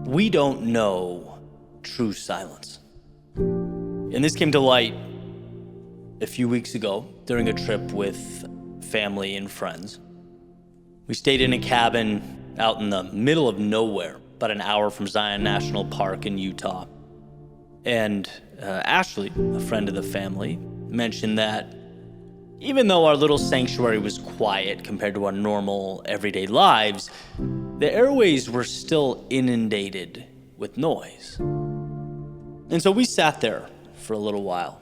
We don't know true silence. And this came to light a few weeks ago during a trip with family and friends. We stayed in a cabin out in the middle of nowhere, about an hour from Zion National Park in Utah. And Ashley, a friend of the family, mentioned that even though our little sanctuary was quiet compared to our normal everyday lives, the airways were still inundated with noise. And so we sat there for a little while,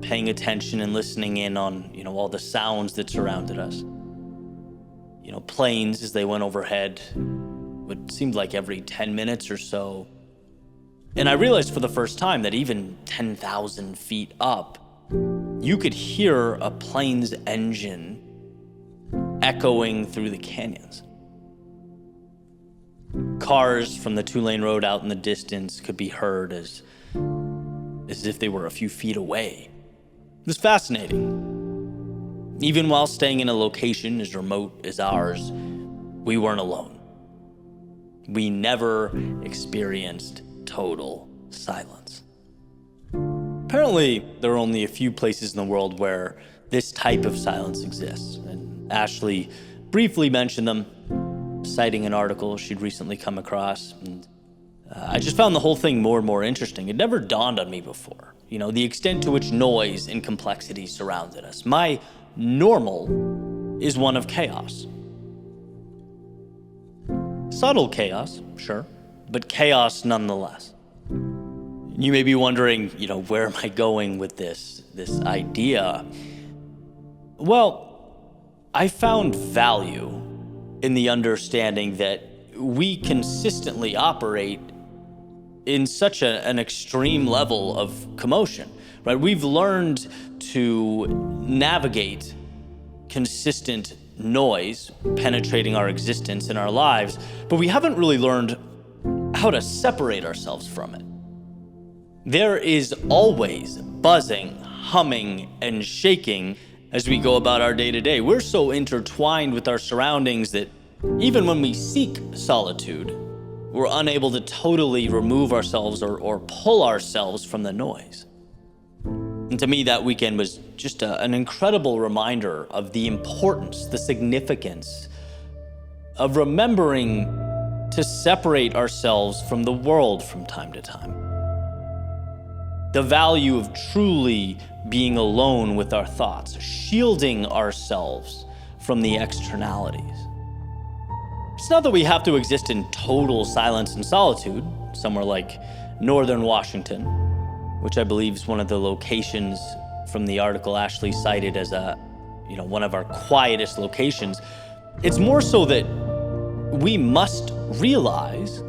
paying attention and listening in on, all the sounds that surrounded us. Planes as they went overhead would seem like every 10 minutes or so. And I realized for the first time that even 10,000 feet up, you could hear a plane's engine echoing through the canyons. Cars from the two-lane road out in the distance could be heard as if they were a few feet away. It was fascinating. Even while staying in a location as remote as ours, we weren't alone. We never experienced total silence. Apparently, there are only a few places in the world where this type of silence exists, and Ashley briefly mentioned them, citing an article she'd recently come across. And I just found the whole thing more and more interesting. It never dawned on me before, the extent to which noise and complexity surrounded us. My normal is one of chaos. Subtle chaos, sure, but chaos nonetheless. You may be wondering, where am I going with this idea? Well, I found value in the understanding that we consistently operate in such an extreme level of commotion, right? We've learned to navigate consistent noise penetrating our existence and our lives, but we haven't really learned how to separate ourselves from it. There is always buzzing, humming, and shaking as we go about our day-to-day. We're so intertwined with our surroundings that even when we seek solitude, we're unable to totally remove ourselves or pull ourselves from the noise. And to me, that weekend was just an incredible reminder of the importance, the significance of remembering to separate ourselves from the world from time to time. The value of truly being alone with our thoughts, shielding ourselves from the externalities. It's not that we have to exist in total silence and solitude, somewhere like northern Washington, which I believe is one of the locations from the article Ashley cited as one of our quietest locations. It's more so that we must realize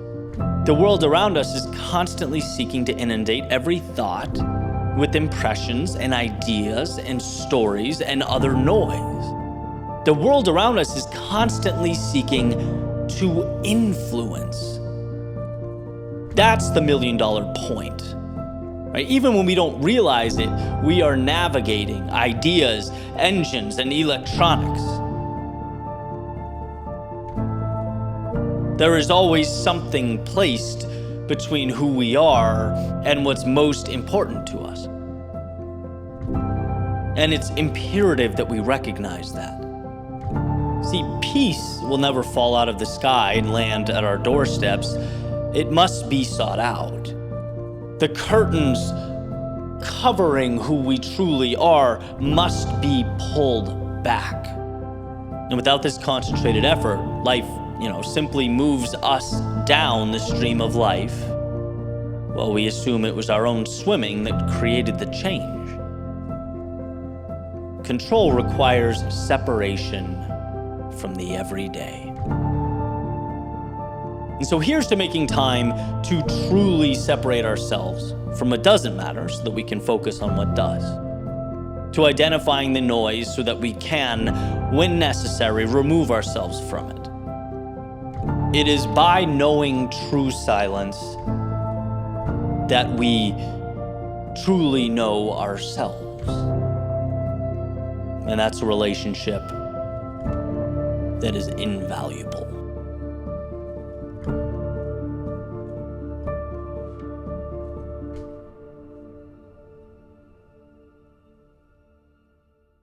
the world around us is constantly seeking to inundate every thought with impressions and ideas and stories and other noise. The world around us is constantly seeking to influence. That's the $1 million point. Right? Even when we don't realize it, we are navigating ideas, engines, and electronics. There is always something placed between who we are and what's most important to us. And it's imperative that we recognize that. See, peace will never fall out of the sky and land at our doorsteps. It must be sought out. The curtains covering who we truly are must be pulled back. And without this concentrated effort, life simply moves us down the stream of life. Well, we assume it was our own swimming that created the change. Control requires separation from the everyday. And so here's to making time to truly separate ourselves from what doesn't matter so that we can focus on what does. To identifying the noise so that we can, when necessary, remove ourselves from it. It is by knowing true silence that we truly know ourselves. And that's a relationship that is invaluable.